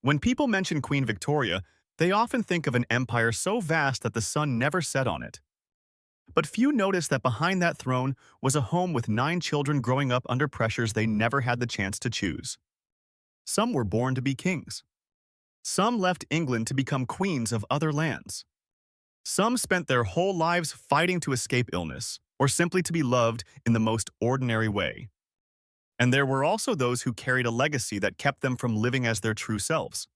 When people mention Queen Victoria, they often think of an empire so vast that the sun never set on it. But few notice that behind that throne was a home with 9 children growing up under pressures they never had the chance to choose. Some were born to be kings. Some left England to become queens of other lands. Some spent their whole lives fighting to escape illness, or simply to be loved in the most ordinary way. And there were also those who carried a legacy that kept them from living as their true selves.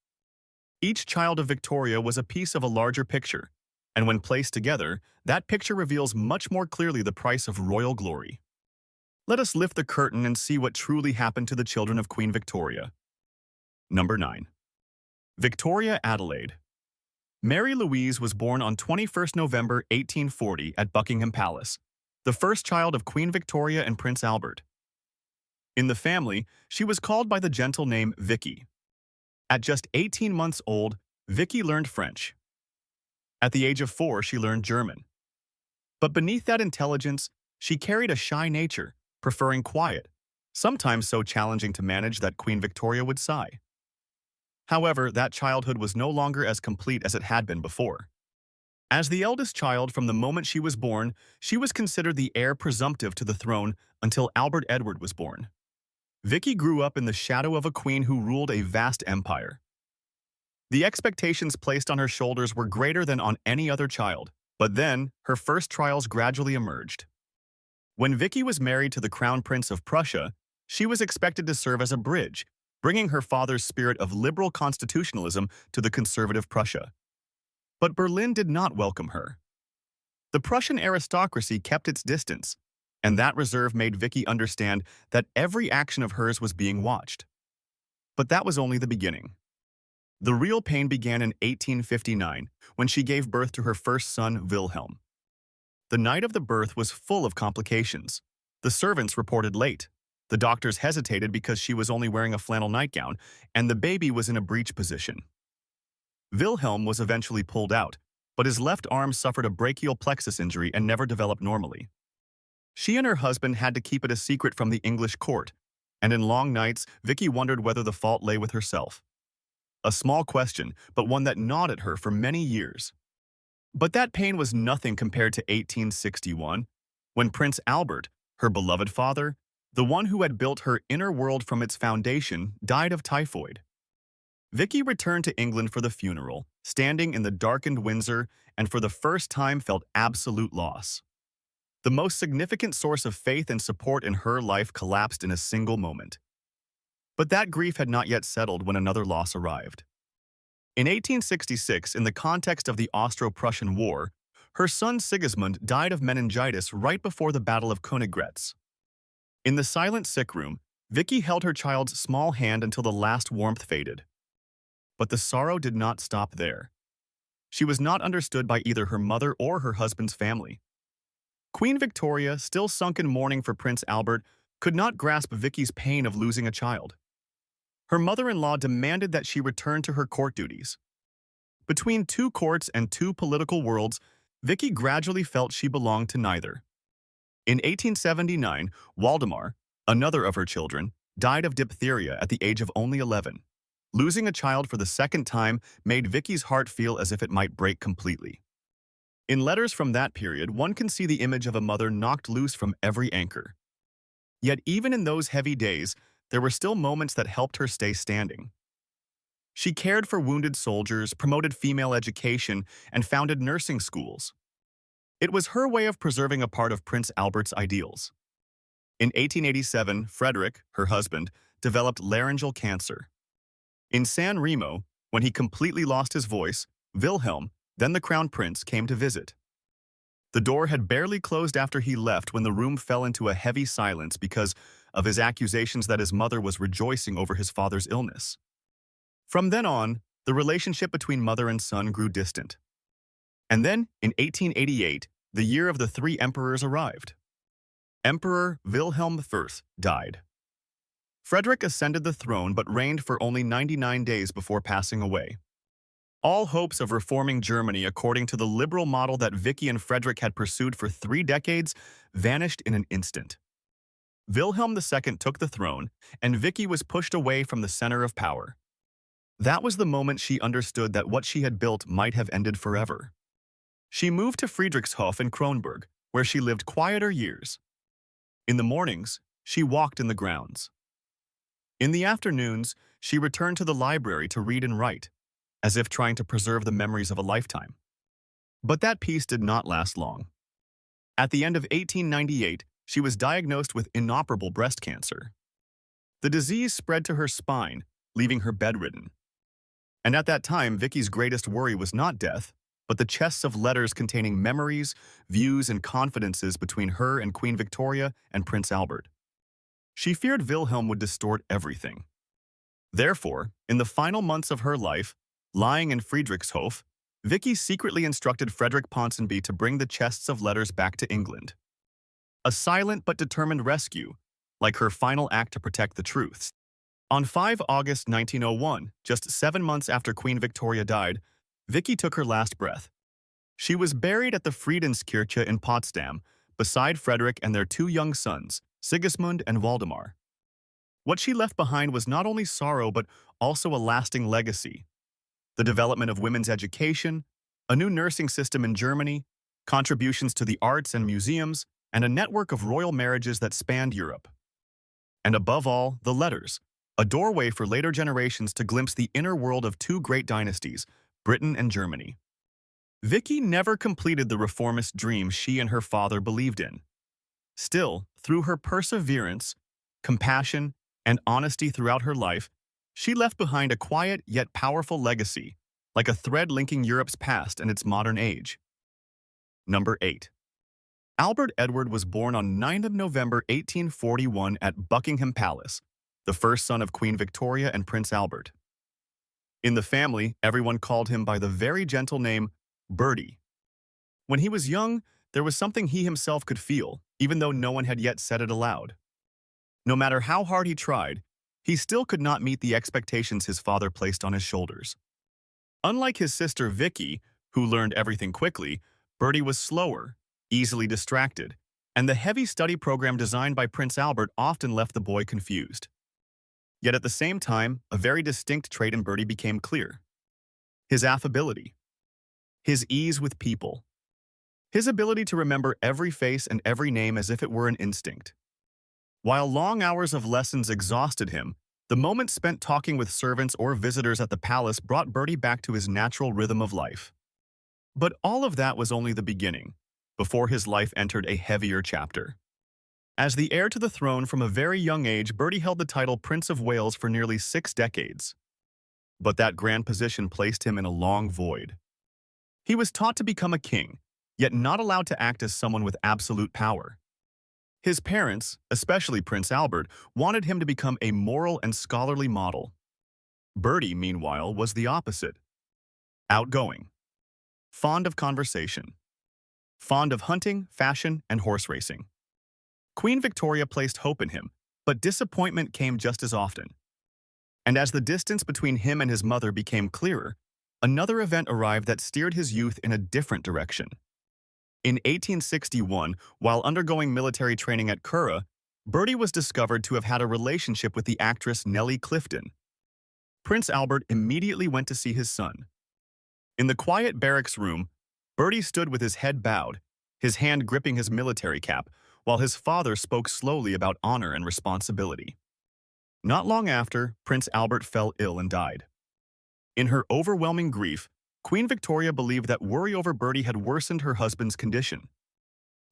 Each child of Victoria was a piece of a larger picture, and when placed together, that picture reveals much more clearly the price of royal glory. Let us lift the curtain and see what truly happened to the children of Queen Victoria. Number 9. Victoria Adelaide. Mary Louise was born on 21st November 1840 at Buckingham Palace, the first child of Queen Victoria and Prince Albert. In the family, she was called by the gentle name Vicky. At just 18 months old, Vicky learned French. At the age of 4, she learned German. But beneath that intelligence, she carried a shy nature, preferring quiet, sometimes so challenging to manage that Queen Victoria would sigh. However, that childhood was no longer as complete as it had been before. As the eldest child from the moment she was born, she was considered the heir presumptive to the throne until Albert Edward was born. Vicky grew up in the shadow of a queen who ruled a vast empire. The expectations placed on her shoulders were greater than on any other child, but then her first trials gradually emerged. When Vicky was married to the Crown Prince of Prussia, she was expected to serve as a bridge, bringing her father's spirit of liberal constitutionalism to the conservative Prussia. But Berlin did not welcome her. The Prussian aristocracy kept its distance, and that reserve made Vicky understand that every action of hers was being watched. But that was only the beginning. The real pain began in 1859, when she gave birth to her first son, Wilhelm. The night of the birth was full of complications. The servants reported late. The doctors hesitated because she was only wearing a flannel nightgown, and the baby was in a breech position. Wilhelm was eventually pulled out, but his left arm suffered a brachial plexus injury and never developed normally. She and her husband had to keep it a secret from the English court, and in long nights, Vicky wondered whether the fault lay with herself. A small question, but one that gnawed at her for many years. But that pain was nothing compared to 1861, when Prince Albert, her beloved father, the one who had built her inner world from its foundation, died of typhoid. Vicky returned to England for the funeral, standing in the darkened Windsor, and for the first time felt absolute loss. The most significant source of faith and support in her life collapsed in a single moment. But that grief had not yet settled when another loss arrived. In 1866, in the context of the Austro-Prussian War, her son Sigismund died of meningitis right before the Battle of Königgrätz. In the silent sick room, Vicky held her child's small hand until the last warmth faded. But the sorrow did not stop there. She was not understood by either her mother or her husband's family. Queen Victoria, still sunk in mourning for Prince Albert, could not grasp Vicky's pain of losing a child. Her mother-in-law demanded that she return to her court duties. Between 2 courts and 2 political worlds, Vicky gradually felt she belonged to neither. In 1879, Waldemar, another of her children, died of diphtheria at the age of only 11. Losing a child for the second time made Vicky's heart feel as if it might break completely. In letters from that period, one can see the image of a mother knocked loose from every anchor. Yet even in those heavy days, there were still moments that helped her stay standing. She cared for wounded soldiers, promoted female education, and founded nursing schools. It was her way of preserving a part of Prince Albert's ideals. In 1887, Frederick, her husband, developed laryngeal cancer. In San Remo, when he completely lost his voice, Wilhelm, then the Crown Prince, came to visit. The door had barely closed after he left when the room fell into a heavy silence because of his accusations that his mother was rejoicing over his father's illness. From then on, the relationship between mother and son grew distant. And then, in 1888, the year of the 3 emperors arrived. Emperor Wilhelm I died. Frederick ascended the throne but reigned for only 99 days before passing away. All hopes of reforming Germany according to the liberal model that Vicky and Frederick had pursued for 3 decades vanished in an instant. Wilhelm II took the throne, and Vicky was pushed away from the center of power. That was the moment she understood that what she had built might have ended forever. She moved to Friedrichshof in Kronberg, where she lived quieter years. In the mornings, she walked in the grounds. In the afternoons, she returned to the library to read and write, as if trying to preserve the memories of a lifetime. But that peace did not last long. At the end of 1898, she was diagnosed with inoperable breast cancer. The disease spread to her spine, leaving her bedridden. And at that time, Vicky's greatest worry was not death, but the chests of letters containing memories, views, and confidences between her and Queen Victoria and Prince Albert. She feared Wilhelm would distort everything. Therefore, in the final months of her life, lying in Friedrichshof, Vicky secretly instructed Frederick Ponsonby to bring the chests of letters back to England. A silent but determined rescue, like her final act to protect the truths. On 5 August 1901, just 7 months after Queen Victoria died, Vicky took her last breath. She was buried at the Friedenskirche in Potsdam, beside Frederick and their 2 young sons, Sigismund and Waldemar. What she left behind was not only sorrow but also a lasting legacy. The development of women's education, a new nursing system in Germany, contributions to the arts and museums, and a network of royal marriages that spanned Europe. And above all, the letters, a doorway for later generations to glimpse the inner world of 2 great dynasties, Britain and Germany. Vicky never completed the reformist dream she and her father believed in. Still, through her perseverance, compassion, and honesty throughout her life, she left behind a quiet yet powerful legacy, like a thread linking Europe's past and its modern age. Number 8. Albert Edward was born on 9th of November 1841 at Buckingham Palace, the first son of Queen Victoria and Prince Albert. In the family, everyone called him by the very gentle name Bertie. When he was young, there was something he himself could feel, even though no one had yet said it aloud. No matter how hard he tried, he still could not meet the expectations his father placed on his shoulders. Unlike his sister Vicky, who learned everything quickly, Bertie was slower, easily distracted, and the heavy study program designed by Prince Albert often left the boy confused. Yet at the same time, a very distinct trait in Bertie became clear: his affability, his ease with people, his ability to remember every face and every name as if it were an instinct. While long hours of lessons exhausted him, the moments spent talking with servants or visitors at the palace brought Bertie back to his natural rhythm of life. But all of that was only the beginning, before his life entered a heavier chapter. As the heir to the throne from a very young age, Bertie held the title Prince of Wales for nearly 6 decades. But that grand position placed him in a long void. He was taught to become a king, yet not allowed to act as someone with absolute power. His parents, especially Prince Albert, wanted him to become a moral and scholarly model. Bertie, meanwhile, was the opposite. Outgoing, fond of conversation, fond of hunting, fashion, and horse racing. Queen Victoria placed hope in him, but disappointment came just as often. And as the distance between him and his mother became clearer, another event arrived that steered his youth in a different direction. In 1861, while undergoing military training at Curra, Bertie was discovered to have had a relationship with the actress Nellie Clifton. Prince Albert immediately went to see his son. In the quiet barracks room, Bertie stood with his head bowed, his hand gripping his military cap, while his father spoke slowly about honor and responsibility. Not long after, Prince Albert fell ill and died. In her overwhelming grief, Queen Victoria believed that worry over Bertie had worsened her husband's condition.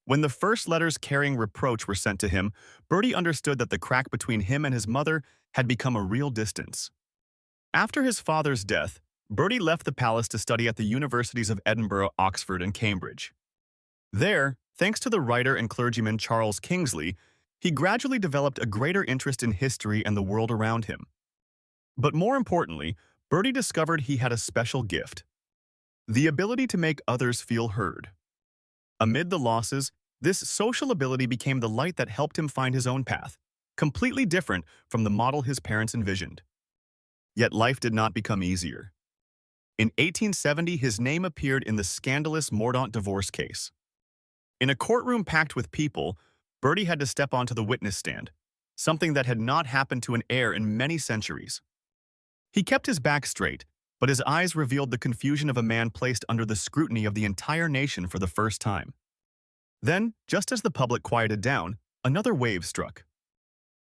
When the first letters carrying reproach were sent to him, Bertie understood that the crack between him and his mother had become a real distance. After his father's death, Bertie left the palace to study at the universities of Edinburgh, Oxford, and Cambridge. There, thanks to the writer and clergyman Charles Kingsley, he gradually developed a greater interest in history and the world around him. But more importantly, Bertie discovered he had a special gift: the ability to make others feel heard. Amid the losses, this social ability became the light that helped him find his own path, completely different from the model his parents envisioned. Yet life did not become easier. In 1870, his name appeared in the scandalous Mordaunt divorce case. In a courtroom packed with people, Bertie had to step onto the witness stand, something that had not happened to an heir in many centuries. He kept his back straight, but his eyes revealed the confusion of a man placed under the scrutiny of the entire nation for the first time. Then, just as the public quieted down, another wave struck.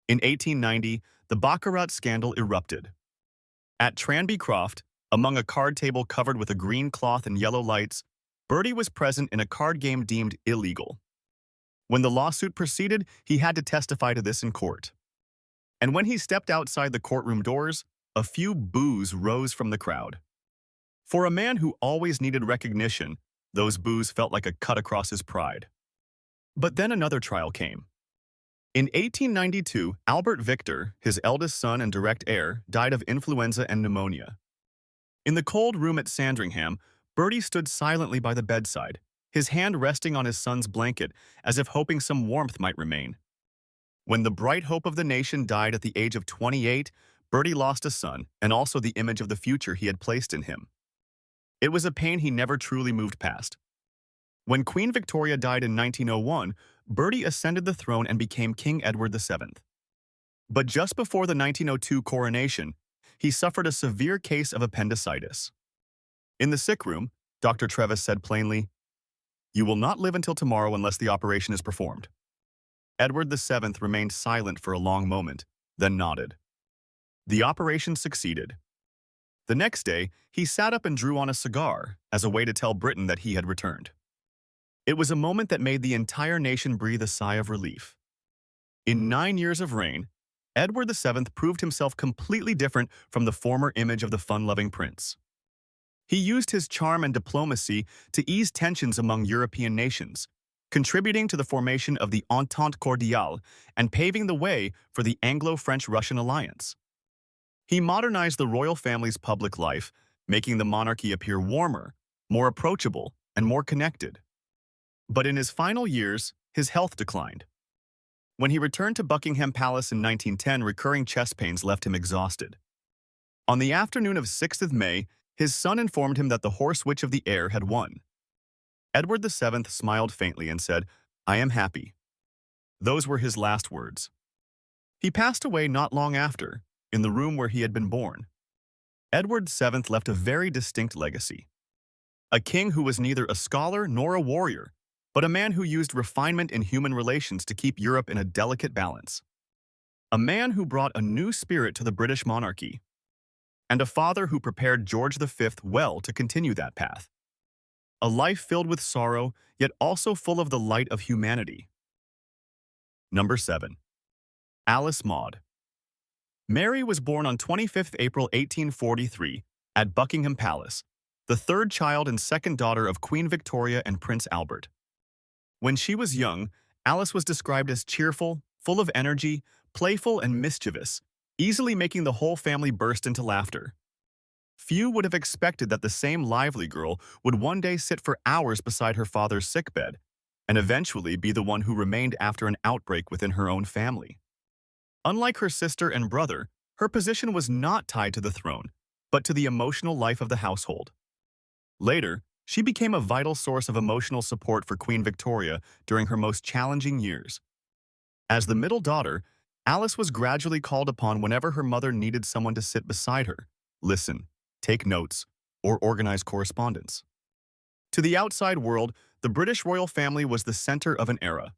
In 1890, the Baccarat scandal erupted. At Tranby Croft, among a card table covered with a green cloth and yellow lights, Bertie was present in a card game deemed illegal. When the lawsuit proceeded, he had to testify to this in court. And when he stepped outside the courtroom doors, a few boos rose from the crowd. For a man who always needed recognition, those boos felt like a cut across his pride. But then another trial came. In 1892, Albert Victor, his eldest son and direct heir, died of influenza and pneumonia. In the cold room at Sandringham, Bertie stood silently by the bedside, his hand resting on his son's blanket as if hoping some warmth might remain. When the bright hope of the nation died at the age of 28, Bertie lost a son and also the image of the future he had placed in him. It was a pain he never truly moved past. When Queen Victoria died in 1901, Bertie ascended the throne and became King Edward VII. But just before the 1902 coronation, he suffered a severe case of appendicitis. In the sick room, Dr. Trevis said plainly, "You will not live until tomorrow unless the operation is performed." Edward VII remained silent for a long moment, then nodded. The operation succeeded. The next day, he sat up and drew on a cigar as a way to tell Britain that he had returned. It was a moment that made the entire nation breathe a sigh of relief. In 9 years of reign, Edward VII proved himself completely different from the former image of the fun-loving prince. He used his charm and diplomacy to ease tensions among European nations, contributing to the formation of the Entente Cordiale and paving the way for the Anglo-French-Russian alliance. He modernized the royal family's public life, making the monarchy appear warmer, more approachable, and more connected. But in his final years, his health declined. When he returned to Buckingham Palace in 1910, recurring chest pains left him exhausted. On the afternoon of 6th of May, his son informed him that the horsewitch of the heir had won. Edward VII smiled faintly and said, "I am happy." Those were his last words. He passed away not long after, in the room where he had been born. Edward VII left a very distinct legacy. A king who was neither a scholar nor a warrior, but a man who used refinement in human relations to keep Europe in a delicate balance. A man who brought a new spirit to the British monarchy. And a father who prepared George V well to continue that path. A life filled with sorrow, yet also full of the light of humanity. Number 7. Alice Maud. Mary was born on 25th April 1843 at Buckingham Palace, the third child and second daughter of Queen Victoria and Prince Albert. When she was young, Alice was described as cheerful, full of energy, playful and mischievous, easily making the whole family burst into laughter. Few would have expected that the same lively girl would one day sit for hours beside her father's sickbed, and eventually be the one who remained after an outbreak within her own family. Unlike her sister and brother, her position was not tied to the throne, but to the emotional life of the household. Later, she became a vital source of emotional support for Queen Victoria during her most challenging years. As the middle daughter, Alice was gradually called upon whenever her mother needed someone to sit beside her, listen, take notes, or organize correspondence. To the outside world, the British royal family was the center of an era.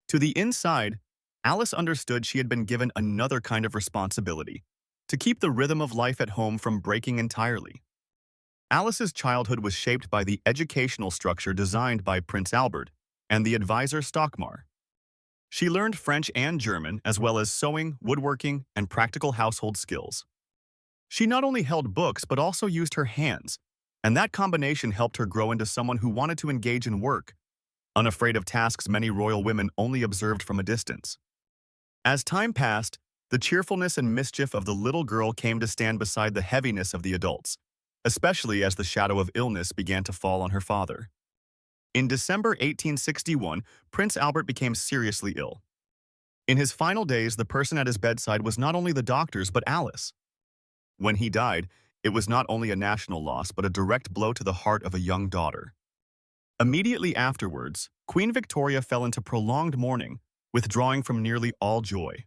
To the inside, Alice understood she had been given another kind of responsibility, to keep the rhythm of life at home from breaking entirely. Alice's childhood was shaped by the educational structure designed by Prince Albert and the advisor Stockmar. She learned French and German, as well as sewing, woodworking, and practical household skills. She not only held books, but also used her hands, and that combination helped her grow into someone who wanted to engage in work, unafraid of tasks many royal women only observed from a distance. As time passed, the cheerfulness and mischief of the little girl came to stand beside the heaviness of the adults, especially as the shadow of illness began to fall on her father. In December 1861, Prince Albert became seriously ill. In his final days, the person at his bedside was not only the doctors, but Alice. When he died, it was not only a national loss, but a direct blow to the heart of a young daughter. Immediately afterwards, Queen Victoria fell into prolonged mourning, withdrawing from nearly all joy.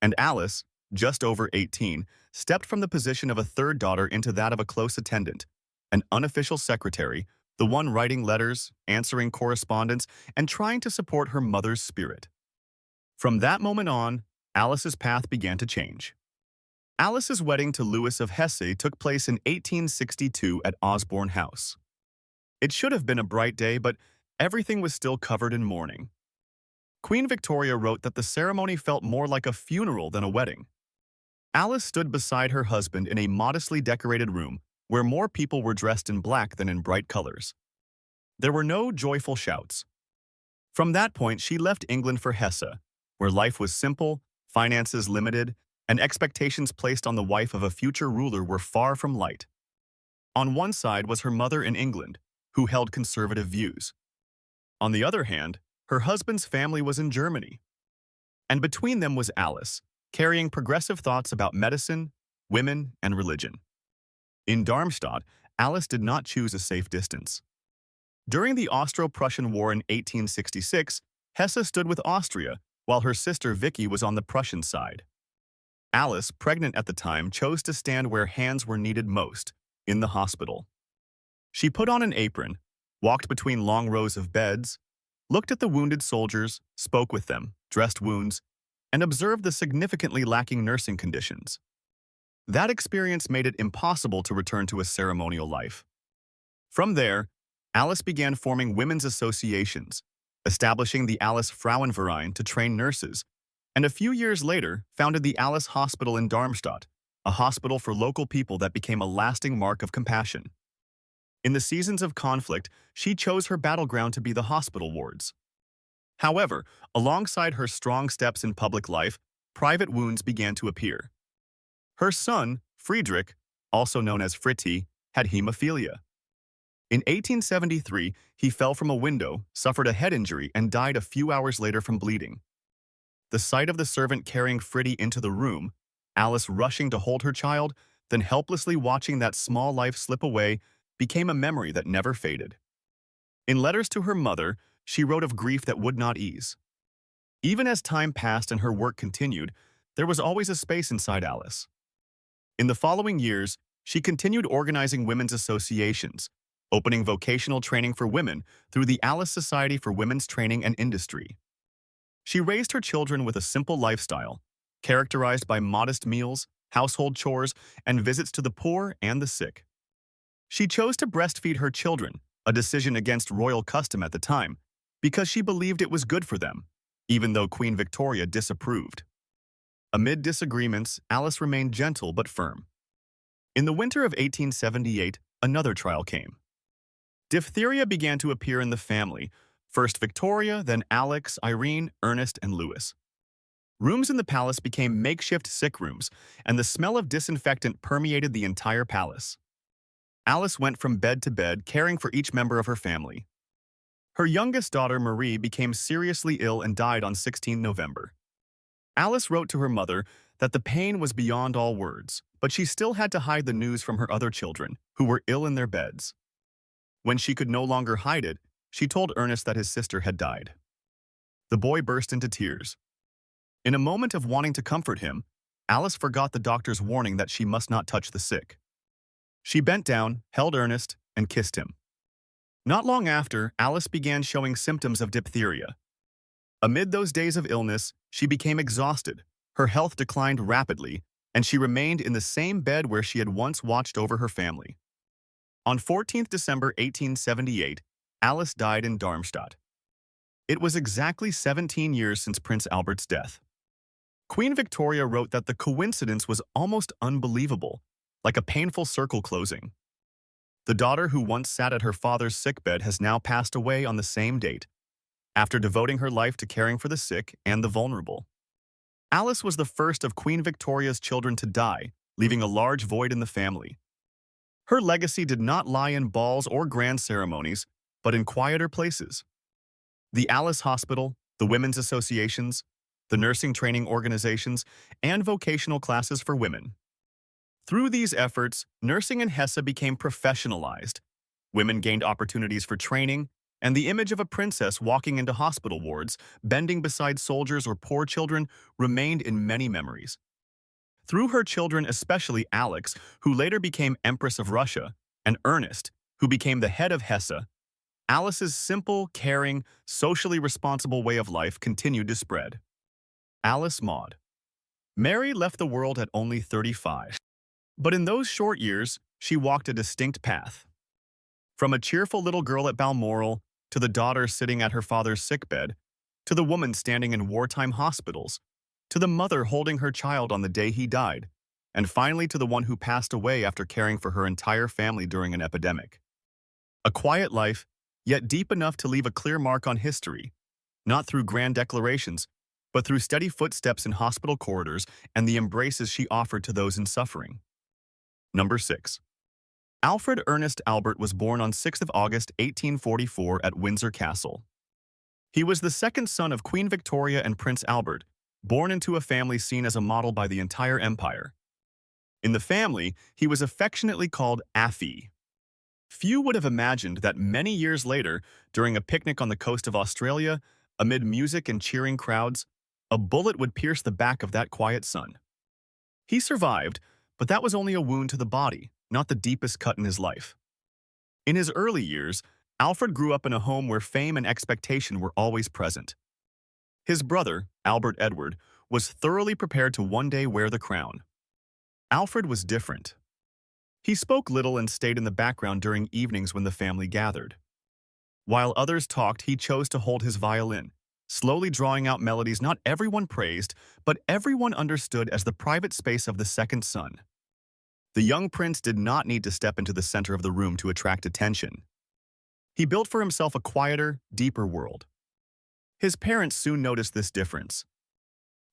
And Alice, just over 18, stepped from the position of a third daughter into that of a close attendant, an unofficial secretary, the one writing letters, answering correspondence, and trying to support her mother's spirit. From that moment on, Alice's path began to change. Alice's wedding to Louis of Hesse took place in 1862 at Osborne House. It should have been a bright day, but everything was still covered in mourning. Queen Victoria wrote that the ceremony felt more like a funeral than a wedding. Alice stood beside her husband in a modestly decorated room where more people were dressed in black than in bright colors. There were no joyful shouts. From that point, she left England for Hesse, where life was simple, finances limited, and expectations placed on the wife of a future ruler were far from light. On one side was her mother in England, who held conservative views. On the other hand, her husband's family was in Germany. And between them was Alice, carrying progressive thoughts about medicine, women, and religion. In Darmstadt, Alice did not choose a safe distance. During the Austro-Prussian War in 1866, Hesse stood with Austria, while her sister Vicky was on the Prussian side. Alice, pregnant at the time, chose to stand where hands were needed most, in the hospital. She put on an apron, walked between long rows of beds, looked at the wounded soldiers, spoke with them, dressed wounds, and observed the significantly lacking nursing conditions. That experience made it impossible to return to a ceremonial life. From there, Alice began forming women's associations, establishing the Alice Frauenverein to train nurses, and a few years later founded the Alice Hospital in Darmstadt, a hospital for local people that became a lasting mark of compassion. In the seasons of conflict, she chose her battleground to be the hospital wards. However, alongside her strong steps in public life, private wounds began to appear. Her son, Friedrich, also known as Fritti, had haemophilia. In 1873, he fell from a window, suffered a head injury, and died a few hours later from bleeding. The sight of the servant carrying Fritti into the room, Alice rushing to hold her child, then helplessly watching that small life slip away, became a memory that never faded. In letters to her mother, she wrote of grief that would not ease. Even as time passed and her work continued, there was always a space inside Alice. In the following years, she continued organizing women's associations, opening vocational training for women through the Alice Society for Women's Training and Industry. She raised her children with a simple lifestyle, characterized by modest meals, household chores, and visits to the poor and the sick. She chose to breastfeed her children, a decision against royal custom at the time, because she believed it was good for them, even though Queen Victoria disapproved. Amid disagreements, Alice remained gentle but firm. In the winter of 1878, another trial came. Diphtheria began to appear in the family, first Victoria, then Alex, Irene, Ernest, and Louis. Rooms in the palace became makeshift sick rooms, and the smell of disinfectant permeated the entire palace. Alice went from bed to bed, caring for each member of her family. Her youngest daughter, Marie, became seriously ill and died on 16 November. Alice wrote to her mother that the pain was beyond all words, but she still had to hide the news from her other children, who were ill in their beds. When she could no longer hide it, she told Ernest that his sister had died. The boy burst into tears. In a moment of wanting to comfort him, Alice forgot the doctor's warning that she must not touch the sick. She bent down, held Ernest, and kissed him. Not long after, Alice began showing symptoms of diphtheria. Amid those days of illness, she became exhausted, her health declined rapidly, and she remained in the same bed where she had once watched over her family. On 14th December 1878, Alice died in Darmstadt. It was exactly 17 years since Prince Albert's death. Queen Victoria wrote that the coincidence was almost unbelievable, like a painful circle closing. The daughter who once sat at her father's sickbed has now passed away on the same date, after devoting her life to caring for the sick and the vulnerable. Alice was the first of Queen Victoria's children to die, leaving a large void in the family. Her legacy did not lie in balls or grand ceremonies, but in quieter places. The Alice Hospital, the women's associations, the nursing training organizations, and vocational classes for women. Through these efforts, nursing in Hesse became professionalized. Women gained opportunities for training, and the image of a princess walking into hospital wards, bending beside soldiers or poor children, remained in many memories. Through her children, especially Alex, who later became Empress of Russia, and Ernest, who became the head of Hesse, Alice's simple, caring, socially responsible way of life continued to spread. Alice Maud. Mary left the world at only 35. But in those short years, she walked a distinct path. From a cheerful little girl at Balmoral, to the daughter sitting at her father's sickbed, to the woman standing in wartime hospitals, to the mother holding her child on the day he died, and finally to the one who passed away after caring for her entire family during an epidemic. A quiet life, yet deep enough to leave a clear mark on history, not through grand declarations, but through steady footsteps in hospital corridors and the embraces she offered to those in suffering. Number 6. Alfred Ernest Albert was born on 6 August 1844 at Windsor Castle. He was the second son of Queen Victoria and Prince Albert, born into a family seen as a model by the entire empire. In the family, he was affectionately called Affy. Few would have imagined that many years later, during a picnic on the coast of Australia, amid music and cheering crowds, a bullet would pierce the back of that quiet son. He survived, but that was only a wound to the body, not the deepest cut in his life. In his early years, Alfred grew up in a home where fame and expectation were always present. His brother, Albert Edward, was thoroughly prepared to one day wear the crown. Alfred was different. He spoke little and stayed in the background during evenings when the family gathered. While others talked, he chose to hold his violin, slowly drawing out melodies not everyone praised, but everyone understood as the private space of the second son. The young prince did not need to step into the center of the room to attract attention. He built for himself a quieter, deeper world. His parents soon noticed this difference.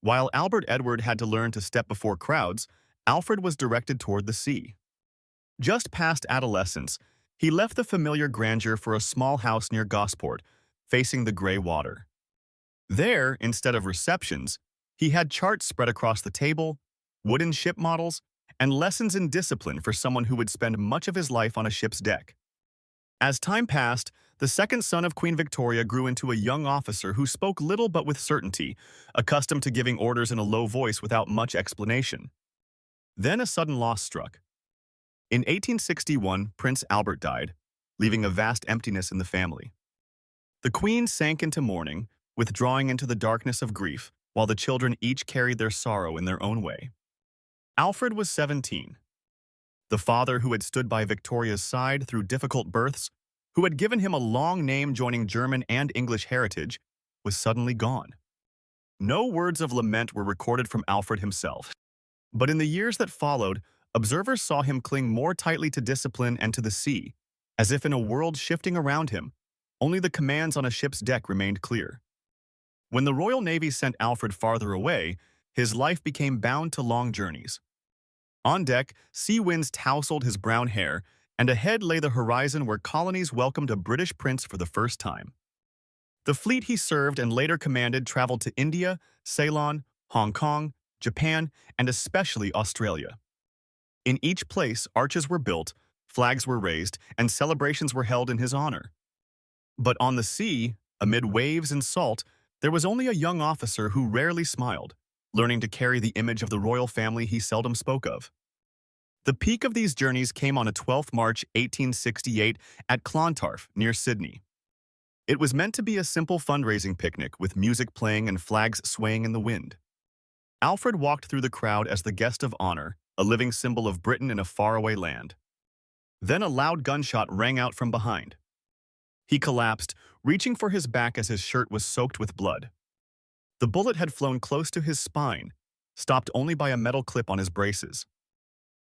While Albert Edward had to learn to step before crowds, Alfred was directed toward the sea. Just past adolescence, he left the familiar grandeur for a small house near Gosport, facing the gray water. There, instead of receptions, he had charts spread across the table, wooden ship models, and lessons in discipline for someone who would spend much of his life on a ship's deck. As time passed, the second son of Queen Victoria grew into a young officer who spoke little but with certainty, accustomed to giving orders in a low voice without much explanation. Then a sudden loss struck. In 1861, Prince Albert died, leaving a vast emptiness in the family. The Queen sank into mourning, withdrawing into the darkness of grief, while the children each carried their sorrow in their own way. Alfred was 17. The father who had stood by Victoria's side through difficult births, who had given him a long name joining German and English heritage, was suddenly gone. No words of lament were recorded from Alfred himself. But in the years that followed, observers saw him cling more tightly to discipline and to the sea, as if in a world shifting around him, only the commands on a ship's deck remained clear. When the Royal Navy sent Alfred farther away, his life became bound to long journeys. On deck, sea winds tousled his brown hair, and ahead lay the horizon where colonies welcomed a British prince for the first time. The fleet he served and later commanded traveled to India, Ceylon, Hong Kong, Japan, and especially Australia. In each place, arches were built, flags were raised, and celebrations were held in his honor. But on the sea, amid waves and salt, there was only a young officer who rarely smiled, learning to carry the image of the royal family he seldom spoke of. The peak of these journeys came on a 12th March 1868 at Clontarf, near Sydney. It was meant to be a simple fundraising picnic with music playing and flags swaying in the wind. Alfred walked through the crowd as the guest of honor, a living symbol of Britain in a faraway land. Then a loud gunshot rang out from behind. He collapsed, reaching for his back as his shirt was soaked with blood. The bullet had flown close to his spine, stopped only by a metal clip on his braces.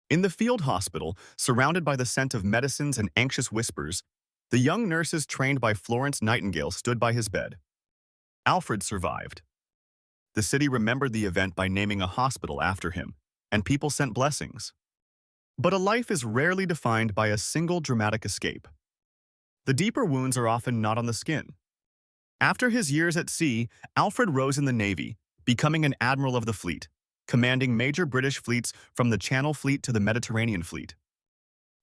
In the field hospital, surrounded by the scent of medicines and anxious whispers, the young nurses trained by Florence Nightingale stood by his bed. Alfred survived. The city remembered the event by naming a hospital after him, and people sent blessings. But a life is rarely defined by a single dramatic escape. The deeper wounds are often not on the skin. After his years at sea, Alfred rose in the Navy, becoming an admiral of the fleet, commanding major British fleets from the Channel Fleet to the Mediterranean Fleet.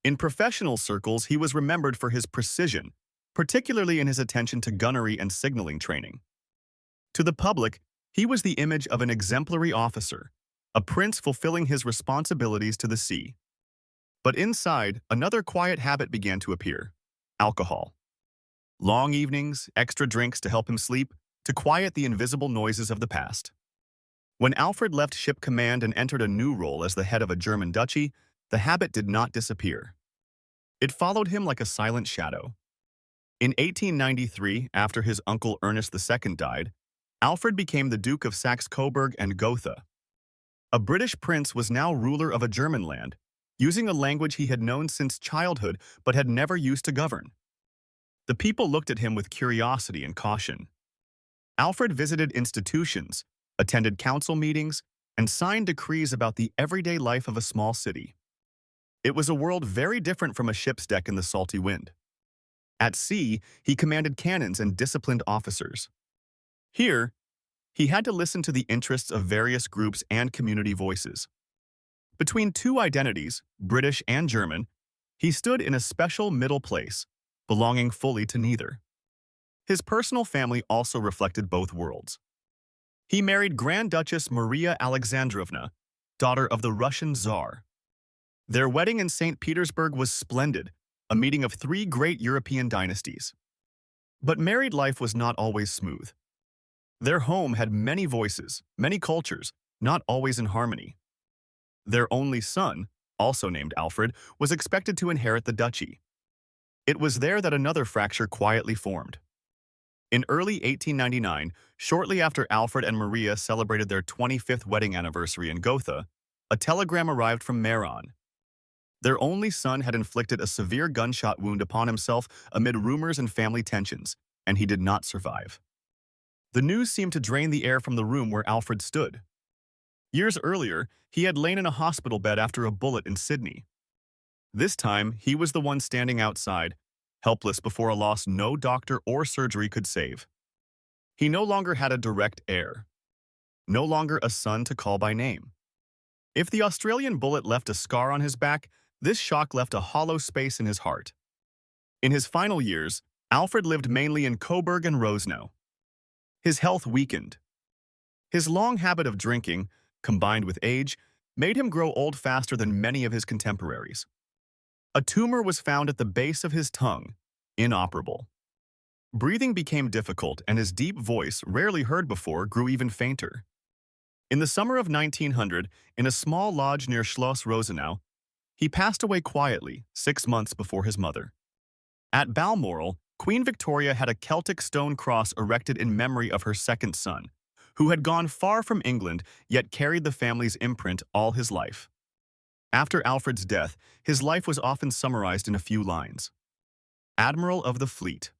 In professional circles, he was remembered for his precision, particularly in his attention to gunnery and signaling training. To the public, he was the image of an exemplary officer, a prince fulfilling his responsibilities to the sea. But inside, another quiet habit began to appear: alcohol. Long evenings, extra drinks to help him sleep, to quiet the invisible noises of the past. When Alfred left ship command and entered a new role as the head of a German duchy, the habit did not disappear. It followed him like a silent shadow. In 1893, after his uncle Ernest II died, Alfred became the Duke of Saxe-Coburg and Gotha. A British prince was now ruler of a German land, using a language he had known since childhood but had never used to govern. The people looked at him with curiosity and caution. Alfred visited institutions, attended council meetings, and signed decrees about the everyday life of a small city. It was a world very different from a ship's deck in the salty wind. At sea, he commanded cannons and disciplined officers. Here, he had to listen to the interests of various groups and community voices. Between two identities, British and German, he stood in a special middle place, belonging fully to neither. His personal family also reflected both worlds. He married Grand Duchess Maria Alexandrovna, daughter of the Russian Tsar. Their wedding in St. Petersburg was splendid, a meeting of three great European dynasties. But married life was not always smooth. Their home had many voices, many cultures, not always in harmony. Their only son, also named Alfred, was expected to inherit the duchy. It was there that another fracture quietly formed. In early 1899, shortly after Alfred and Maria celebrated their 25th wedding anniversary in Gotha, a telegram arrived from Meran. Their only son had inflicted a severe gunshot wound upon himself amid rumors and family tensions, and he did not survive. The news seemed to drain the air from the room where Alfred stood. Years earlier, he had lain in a hospital bed after a bullet in Sydney. This time, he was the one standing outside, helpless before a loss no doctor or surgery could save. He no longer had a direct heir, no longer a son to call by name. If the Australian bullet left a scar on his back, this shock left a hollow space in his heart. In his final years, Alfred lived mainly in Coburg and Rosenau. His health weakened. His long habit of drinking, combined with age, made him grow old faster than many of his contemporaries. A tumor was found at the base of his tongue, inoperable. Breathing became difficult, and his deep voice, rarely heard before, grew even fainter. In the summer of 1900, in a small lodge near Schloss Rosenau, he passed away quietly 6 months before his mother. At Balmoral, Queen Victoria had a Celtic stone cross erected in memory of her second son, who had gone far from England yet carried the family's imprint all his life. After Alfred's death, his life was often summarized in a few lines. Admiral of the Fleet,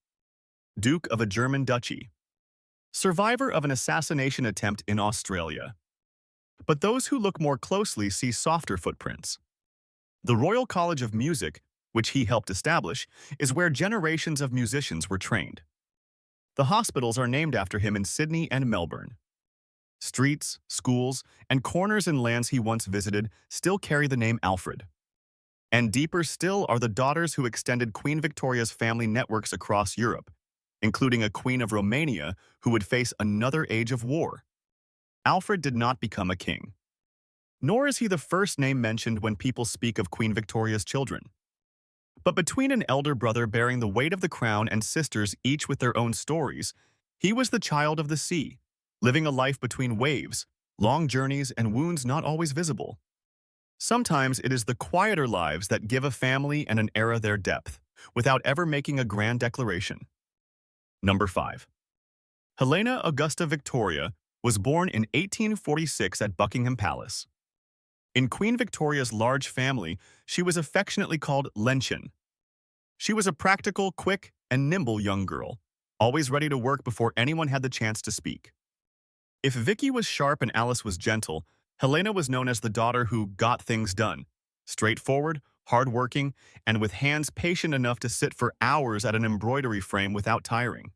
Duke of a German duchy, survivor of an assassination attempt in Australia. But those who look more closely see softer footprints. The Royal College of Music, which he helped establish, is where generations of musicians were trained. The hospitals are named after him in Sydney and Melbourne. Streets, schools, and corners and lands he once visited still carry the name Alfred. And deeper still are the daughters who extended Queen Victoria's family networks across Europe, including a Queen of Romania who would face another age of war. Alfred did not become a king. Nor is he the first name mentioned when people speak of Queen Victoria's children. But between an elder brother bearing the weight of the crown and sisters each with their own stories, he was the child of the sea, living a life between waves, long journeys, and wounds not always visible. Sometimes it is the quieter lives that give a family and an era their depth, without ever making a grand declaration. Number 5. Helena Augusta Victoria was born in 1846 at Buckingham Palace. In Queen Victoria's large family, she was affectionately called Lenchen. She was a practical, quick, and nimble young girl, always ready to work before anyone had the chance to speak. If Vicky was sharp and Alice was gentle, Helena was known as the daughter who got things done, straightforward, hardworking, and with hands patient enough to sit for hours at an embroidery frame without tiring.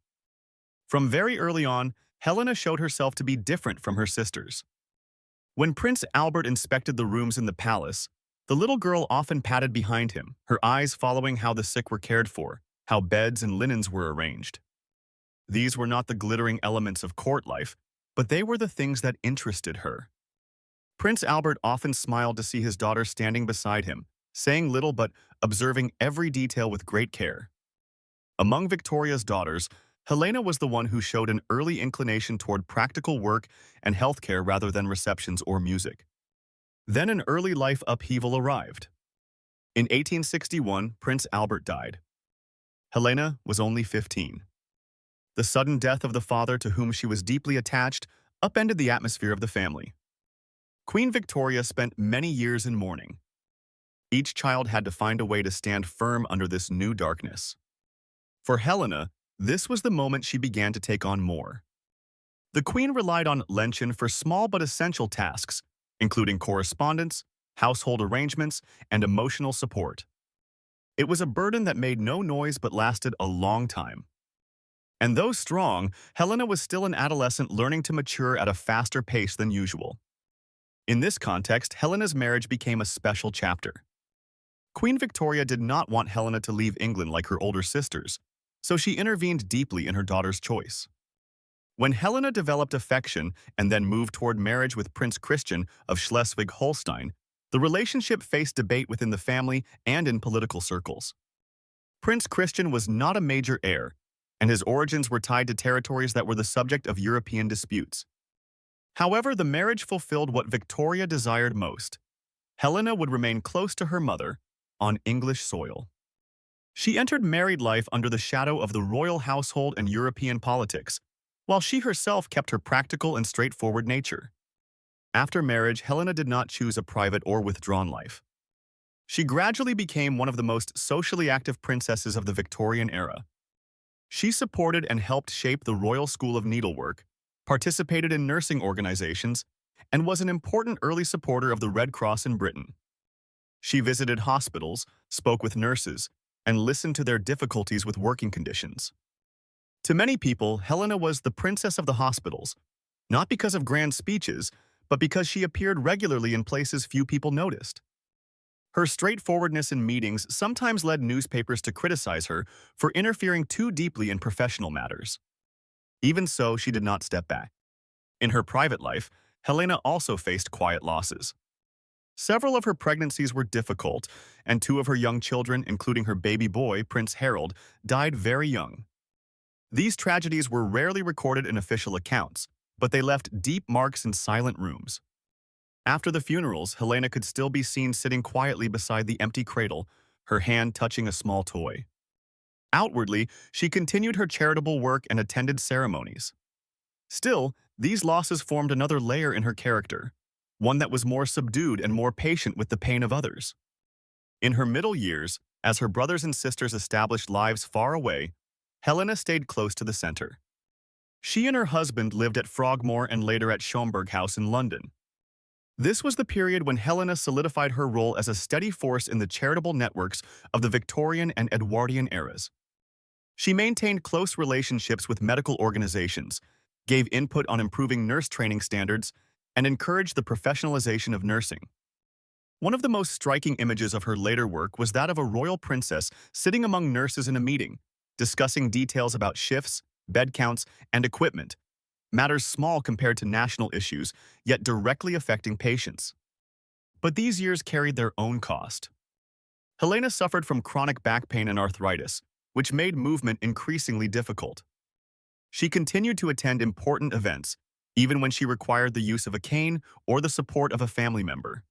From very early on, Helena showed herself to be different from her sisters. When Prince Albert inspected the rooms in the palace, the little girl often padded behind him, her eyes following how the sick were cared for, how beds and linens were arranged. These were not the glittering elements of court life, but they were the things that interested her. Prince Albert often smiled to see his daughter standing beside him, saying little but observing every detail with great care. Among Victoria's daughters, Helena was the one who showed an early inclination toward practical work and healthcare rather than receptions or music. Then an early life upheaval arrived. In 1861, Prince Albert died. Helena was only 15. The sudden death of the father to whom she was deeply attached upended the atmosphere of the family. Queen Victoria spent many years in mourning. Each child had to find a way to stand firm under this new darkness. For Helena, this was the moment she began to take on more. The Queen relied on Lenchen for small but essential tasks, including correspondence, household arrangements, and emotional support. It was a burden that made no noise but lasted a long time. And though strong, Helena was still an adolescent learning to mature at a faster pace than usual. In this context, Helena's marriage became a special chapter. Queen Victoria did not want Helena to leave England like her older sisters, so she intervened deeply in her daughter's choice. When Helena developed affection and then moved toward marriage with Prince Christian of Schleswig-Holstein, the relationship faced debate within the family and in political circles. Prince Christian was not a major heir, and his origins were tied to territories that were the subject of European disputes. However, the marriage fulfilled what Victoria desired most. Helena would remain close to her mother, on English soil. She entered married life under the shadow of the royal household and European politics, while she herself kept her practical and straightforward nature. After marriage, Helena did not choose a private or withdrawn life. She gradually became one of the most socially active princesses of the Victorian era. She supported and helped shape the Royal School of Needlework, participated in nursing organizations, and was an important early supporter of the Red Cross in Britain. She visited hospitals, spoke with nurses, and listened to their difficulties with working conditions. To many people, Helena was the princess of the hospitals, not because of grand speeches, but because she appeared regularly in places few people noticed. Her straightforwardness in meetings sometimes led newspapers to criticize her for interfering too deeply in professional matters. Even so, she did not step back. In her private life, Helena also faced quiet losses. Several of her pregnancies were difficult, and two of her young children, including her baby boy, Prince Harold, died very young. These tragedies were rarely recorded in official accounts, but they left deep marks in silent rooms. After the funerals, Helena could still be seen sitting quietly beside the empty cradle, her hand touching a small toy. Outwardly, she continued her charitable work and attended ceremonies. Still, these losses formed another layer in her character, one that was more subdued and more patient with the pain of others. In her middle years, as her brothers and sisters established lives far away, Helena stayed close to the center. She and her husband lived at Frogmore and later at Schomberg House in London. This was the period when Helena solidified her role as a steady force in the charitable networks of the Victorian and Edwardian eras. She maintained close relationships with medical organizations, gave input on improving nurse training standards, and encouraged the professionalization of nursing. One of the most striking images of her later work was that of a royal princess sitting among nurses in a meeting, discussing details about shifts, bed counts, and equipment, matters small compared to national issues, yet directly affecting patients. But these years carried their own cost. Helena suffered from chronic back pain and arthritis, which made movement increasingly difficult. She continued to attend important events, even when she required the use of a cane or the support of a family member.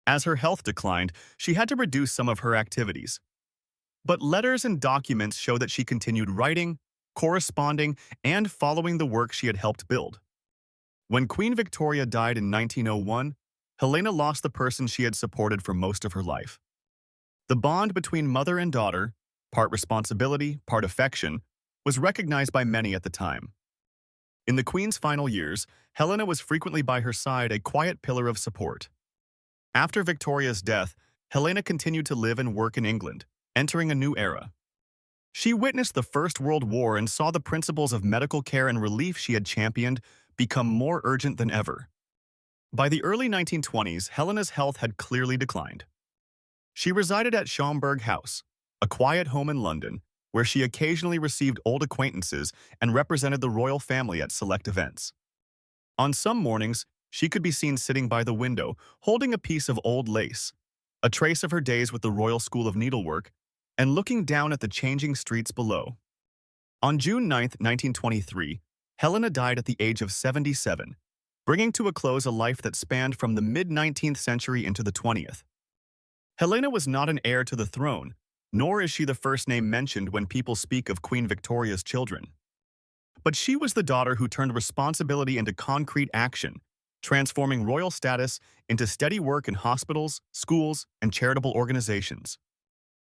As her health declined, she had to reduce some of her activities. But letters and documents show that she continued writing, corresponding, and following the work she had helped build. When Queen Victoria died in 1901, Helena lost the person she had supported for most of her life. The bond between mother and daughter, part responsibility, part affection, was recognized by many at the time. In the Queen's final years, Helena was frequently by her side, a quiet pillar of support. After Victoria's death, Helena continued to live and work in England, entering a new era. She witnessed the First World War and saw the principles of medical care and relief she had championed become more urgent than ever. By the early 1920s, Helena's health had clearly declined. She resided at Schomberg House, a quiet home in London, where she occasionally received old acquaintances and represented the royal family at select events. On some mornings, She could be seen sitting by the window, holding a piece of old lace, a trace of her days with the Royal School of Needlework, and looking down at the changing streets below. On June 9, 1923, Helena died at the age of 77, bringing to a close a life that spanned from the mid-19th century into the 20th. Helena was not an heir to the throne, nor is she the first name mentioned when people speak of Queen Victoria's children. But she was the daughter who turned responsibility into concrete action, transforming royal status into steady work in hospitals, schools, and charitable organizations.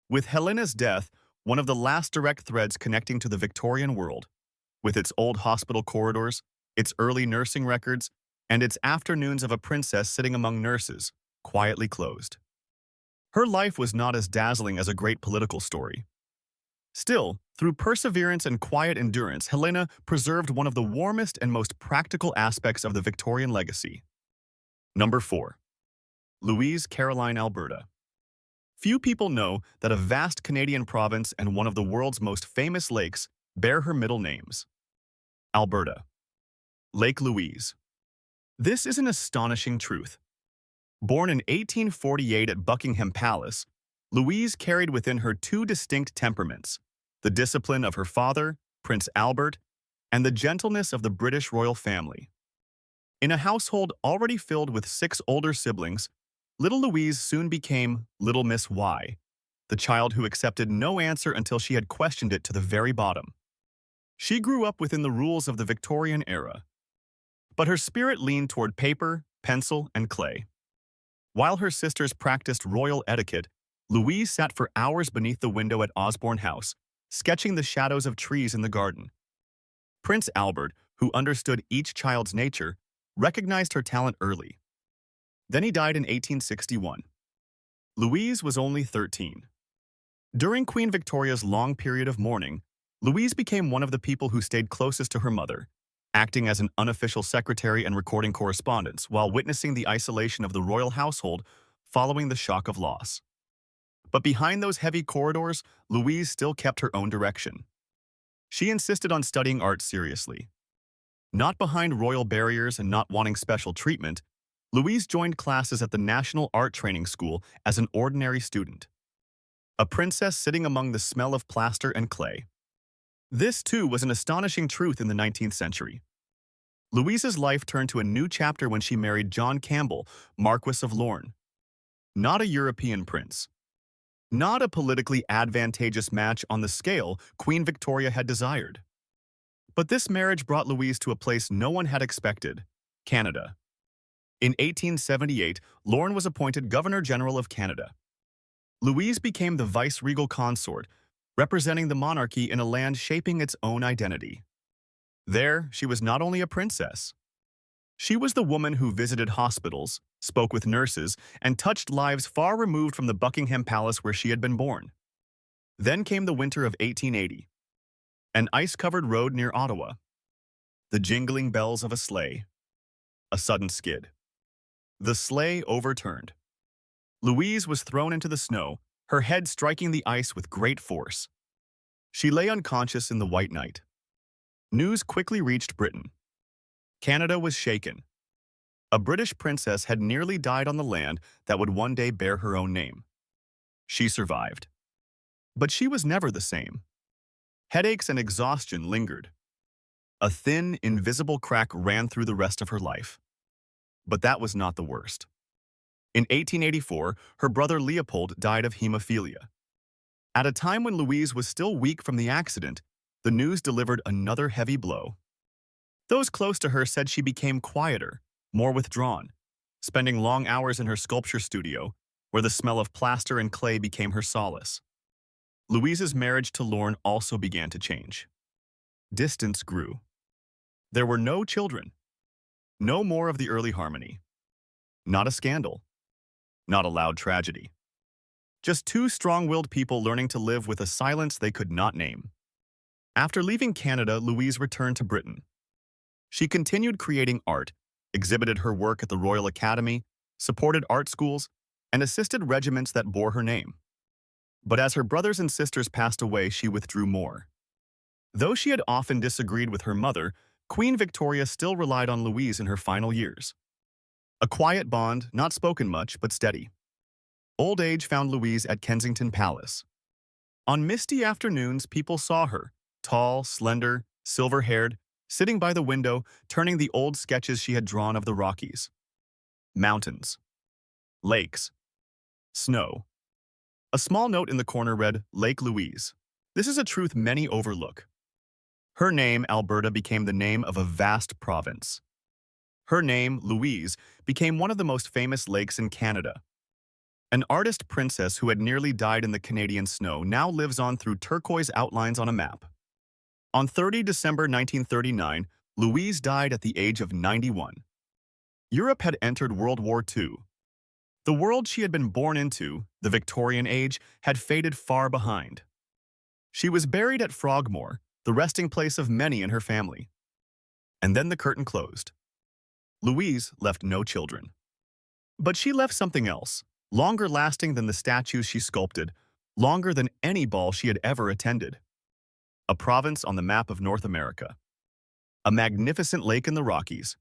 With Helena's death, one of the last direct threads connecting to the Victorian world, with its old hospital corridors, its early nursing records, and its afternoons of a princess sitting among nurses, quietly closed. Her life was not as dazzling as a great political story. Still, through perseverance and quiet endurance, Helena preserved one of the warmest and most practical aspects of the Victorian legacy. Number 4. Louise Caroline Alberta. Few people know that a vast Canadian province and one of the world's most famous lakes bear her middle names. Alberta. Lake Louise. This is an astonishing truth. Born in 1848 at Buckingham Palace, Louise carried within her two distinct temperaments, the discipline of her father, Prince Albert, and the gentleness of the British royal family. In a household already filled with 6 older siblings, little Louise soon became Little Miss Y, the child who accepted no answer until she had questioned it to the very bottom. She grew up within the rules of the Victorian era, but her spirit leaned toward paper, pencil, and clay. While her sisters practiced royal etiquette, Louise sat for hours beneath the window at Osborne House, sketching the shadows of trees in the garden. Prince Albert, who understood each child's nature, recognized her talent early. Then he died in 1861. Louise was only 13. During Queen Victoria's long period of mourning, Louise became one of the people who stayed closest to her mother, acting as an unofficial secretary and recording correspondence while witnessing the isolation of the royal household following the shock of loss. But behind those heavy corridors, Louise still kept her own direction. She insisted on studying art seriously. Not behind royal barriers and not wanting special treatment, Louise joined classes at the National Art Training School as an ordinary student. A princess sitting among the smell of plaster and clay. This, too, was an astonishing truth in the 19th century. Louise's life turned to a new chapter when she married John Campbell, Marquess of Lorne. Not a European prince. Not a politically advantageous match on the scale Queen Victoria had desired. But this marriage brought Louise to a place no one had expected, Canada. In 1878, Lorne was appointed Governor-General of Canada. Louise became the vice-regal consort, representing the monarchy in a land shaping its own identity. There, she was not only a princess. She was the woman who visited hospitals, spoke with nurses, and touched lives far removed from the Buckingham Palace where she had been born. Then came the winter of 1880. An ice-covered road near Ottawa. The jingling bells of a sleigh. A sudden skid. The sleigh overturned. Louise was thrown into the snow, her head striking the ice with great force. She lay unconscious in the white night. News quickly reached Britain. Canada was shaken. A British princess had nearly died on the land that would one day bear her own name. She survived. But she was never the same. Headaches and exhaustion lingered. A thin, invisible crack ran through the rest of her life. But that was not the worst. In 1884, her brother Leopold died of haemophilia. At a time when Louise was still weak from the accident, the news delivered another heavy blow. Those close to her said she became quieter, more withdrawn, spending long hours in her sculpture studio, where the smell of plaster and clay became her solace. Louise's marriage to Lorne also began to change. Distance grew. There were no children. No more of the early harmony. Not a scandal. Not a loud tragedy. Just 2 strong-willed people learning to live with a silence they could not name. After leaving Canada, Louise returned to Britain. She continued creating art, exhibited her work at the Royal Academy, supported art schools, and assisted regiments that bore her name. But as her brothers and sisters passed away, she withdrew more. Though she had often disagreed with her mother, Queen Victoria still relied on Louise in her final years. A quiet bond, not spoken much, but steady. Old age found Louise at Kensington Palace. On misty afternoons, people saw her, tall, slender, silver-haired, sitting by the window, turning the old sketches she had drawn of the Rockies. Mountains, lakes, snow. A small note in the corner read, Lake Louise. This is a truth many overlook. Her name, Alberta, became the name of a vast province. Her name, Louise, became one of the most famous lakes in Canada. An artist princess who had nearly died in the Canadian snow now lives on through turquoise outlines on a map. On 30 December 1939, Louise died at the age of 91. Europe had entered World War II. The world she had been born into, the Victorian age, had faded far behind. She was buried at Frogmore, the resting place of many in her family. And then the curtain closed. Louise left no children. But she left something else, longer lasting than the statues she sculpted, longer than any ball she had ever attended. A province on the map of North America. A magnificent lake in the Rockies.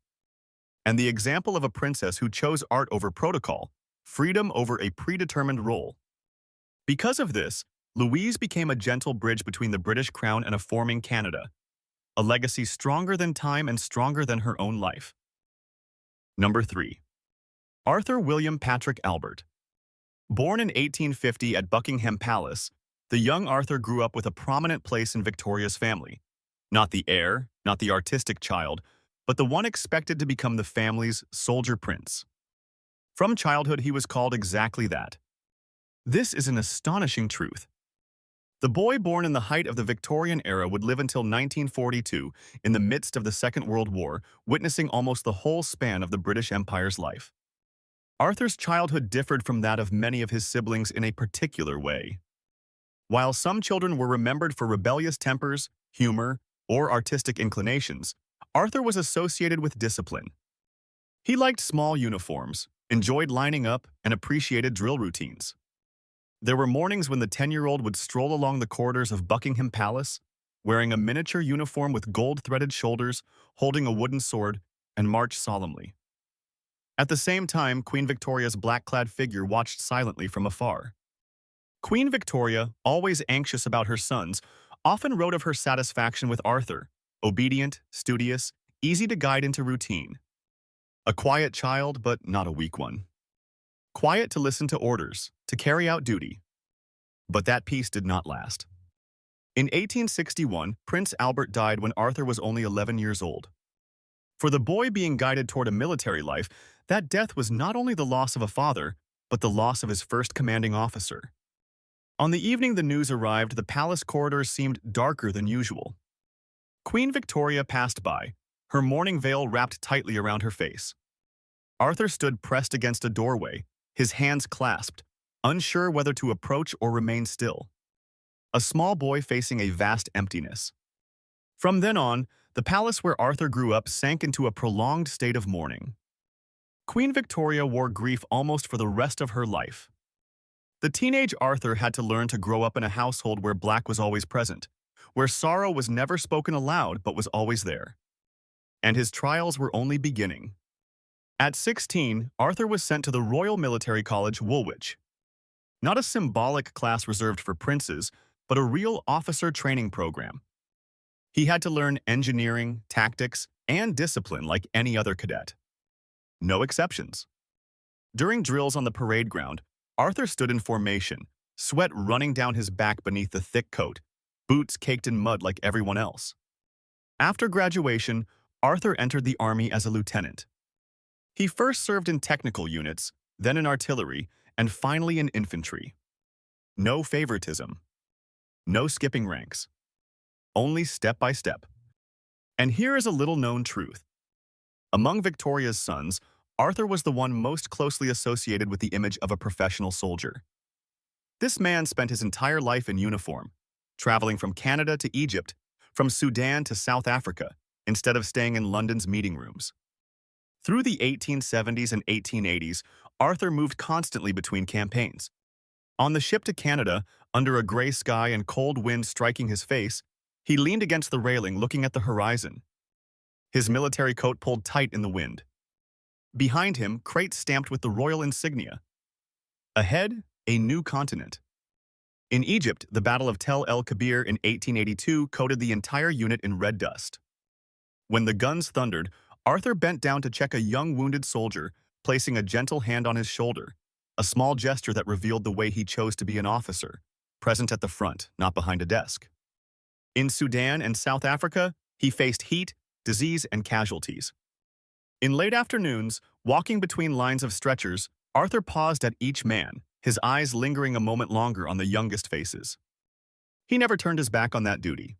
And the example of a princess who chose art over protocol, freedom over a predetermined role. Because of this, Louise became a gentle bridge between the British Crown and a forming Canada, a legacy stronger than time and stronger than her own life. Number 3. Arthur William Patrick Albert. Born in 1850 at Buckingham Palace, the young Arthur grew up with a prominent place in Victoria's family. Not the heir, not the artistic child, but the one expected to become the family's soldier prince. From childhood, he was called exactly that. This is an astonishing truth. The boy born in the height of the Victorian era would live until 1942 in the midst of the Second World War, witnessing almost the whole span of the British Empire's life. Arthur's childhood differed from that of many of his siblings in a particular way. While some children were remembered for rebellious tempers, humor, or artistic inclinations, Arthur was associated with discipline. He liked small uniforms, enjoyed lining up, and appreciated drill routines. There were mornings when the 10-year-old would stroll along the corridors of Buckingham Palace, wearing a miniature uniform with gold-threaded shoulders, holding a wooden sword, and march solemnly. At the same time, Queen Victoria's black-clad figure watched silently from afar. Queen Victoria, always anxious about her sons, often wrote of her satisfaction with Arthur, obedient, studious, easy to guide into routine. A quiet child, but not a weak one. Quiet to listen to orders, to carry out duty. But that peace did not last. In 1861, Prince Albert died when Arthur was only 11 years old. For the boy being guided toward a military life, that death was not only the loss of a father, but the loss of his first commanding officer. On the evening the news arrived, the palace corridors seemed darker than usual. Queen Victoria passed by, her mourning veil wrapped tightly around her face. Arthur stood pressed against a doorway, his hands clasped, unsure whether to approach or remain still. A small boy facing a vast emptiness. From then on, the palace where Arthur grew up sank into a prolonged state of mourning. Queen Victoria wore grief almost for the rest of her life. The teenage Arthur had to learn to grow up in a household where black was always present, where sorrow was never spoken aloud but was always there. And his trials were only beginning. At 16, Arthur was sent to the Royal Military College, Woolwich. Not a symbolic class reserved for princes, but a real officer training program. He had to learn engineering, tactics, and discipline like any other cadet. No exceptions. During drills on the parade ground, Arthur stood in formation, sweat running down his back beneath the thick coat, boots caked in mud like everyone else. After graduation, Arthur entered the army as a lieutenant. He first served in technical units, then in artillery, and finally in infantry. No favoritism. No skipping ranks. Only step by step. And here is a little-known truth. Among Victoria's sons, Arthur was the one most closely associated with the image of a professional soldier. This man spent his entire life in uniform, traveling from Canada to Egypt, from Sudan to South Africa, instead of staying in London's meeting rooms. Through the 1870s and 1880s, Arthur moved constantly between campaigns. On the ship to Canada, under a gray sky and cold wind striking his face, he leaned against the railing looking at the horizon. His military coat pulled tight in the wind. Behind him, crates stamped with the royal insignia. Ahead, a new continent. In Egypt, the Battle of Tel el-Kebir in 1882 coated the entire unit in red dust. When the guns thundered, Arthur bent down to check a young wounded soldier, placing a gentle hand on his shoulder, a small gesture that revealed the way he chose to be an officer, present at the front, not behind a desk. In Sudan and South Africa, he faced heat, disease, and casualties. In late afternoons, walking between lines of stretchers, Arthur paused at each man, his eyes lingering a moment longer on the youngest faces. He never turned his back on that duty.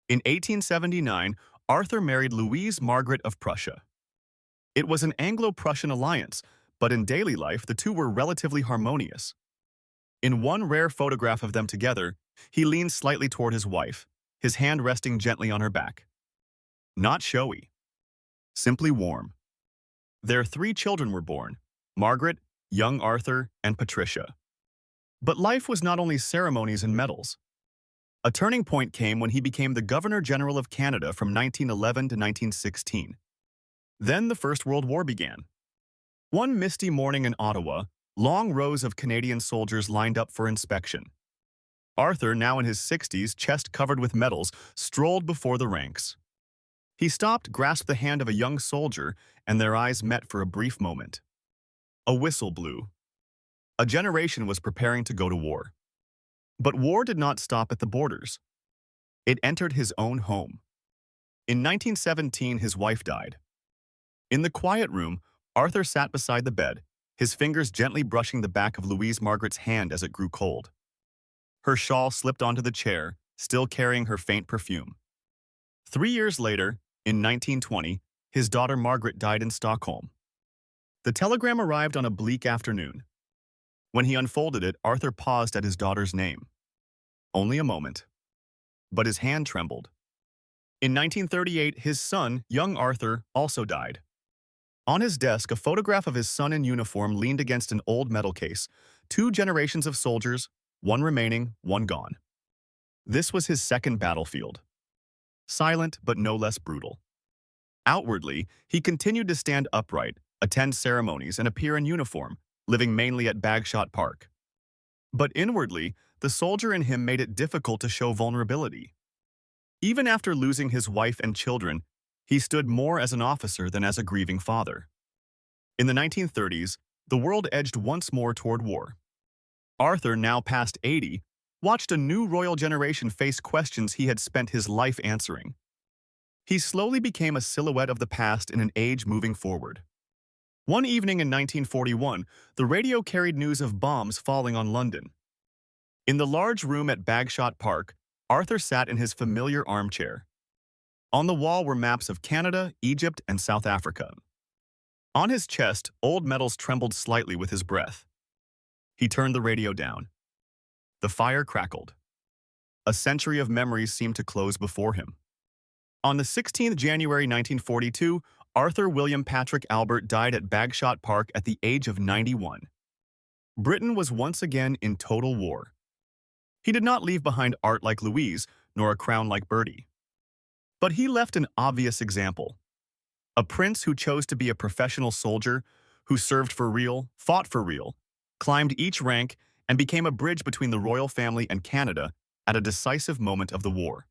In 1879, Arthur married Louise Margaret of Prussia. It was an Anglo-Prussian alliance, but in daily life the two were relatively harmonious. In one rare photograph of them together, he leaned slightly toward his wife, his hand resting gently on her back. Not showy, simply warm. Their 3 children were born: Margaret, young Arthur, and Patricia. But life was not only ceremonies and medals. A turning point came when he became the Governor-General of Canada from 1911 to 1916. Then the First World War began. One misty morning in Ottawa, long rows of Canadian soldiers lined up for inspection. Arthur, now in his 60s, chest covered with medals, strolled before the ranks. He stopped, grasped the hand of a young soldier, and their eyes met for a brief moment. A whistle blew. A generation was preparing to go to war. But war did not stop at the borders. It entered his own home. In 1917, his wife died. In the quiet room, Arthur sat beside the bed, his fingers gently brushing the back of Louise Margaret's hand as it grew cold. Her shawl slipped onto the chair, still carrying her faint perfume. 3 years later, in 1920, his daughter Margaret died in Stockholm. The telegram arrived on a bleak afternoon. When he unfolded it, Arthur paused at his daughter's name. Only a moment. But his hand trembled. In 1938, his son, young Arthur, also died. On his desk, a photograph of his son in uniform leaned against an old metal case. 2 generations of soldiers, one remaining, one gone. This was his second battlefield. Silent, but no less brutal. Outwardly, he continued to stand upright, attend ceremonies, and appear in uniform, living mainly at Bagshot Park. But inwardly, the soldier in him made it difficult to show vulnerability. Even after losing his wife and children, he stood more as an officer than as a grieving father. In the 1930s, the world edged once more toward war. Arthur, now past 80, watched a new royal generation face questions he had spent his life answering. He slowly became a silhouette of the past in an age moving forward. One evening in 1941, the radio carried news of bombs falling on London. In the large room at Bagshot Park, Arthur sat in his familiar armchair. On the wall were maps of Canada, Egypt, and South Africa. On his chest, old medals trembled slightly with his breath. He turned the radio down. The fire crackled. A century of memories seemed to close before him. On the 16th January 1942, Arthur William Patrick Albert died at Bagshot Park at the age of 91. Britain was once again in total war. He did not leave behind art like Louise, nor a crown like Bertie. But he left an obvious example. A prince who chose to be a professional soldier, who served for real, fought for real, climbed each rank, and became a bridge between the royal family and Canada at a decisive moment of the war.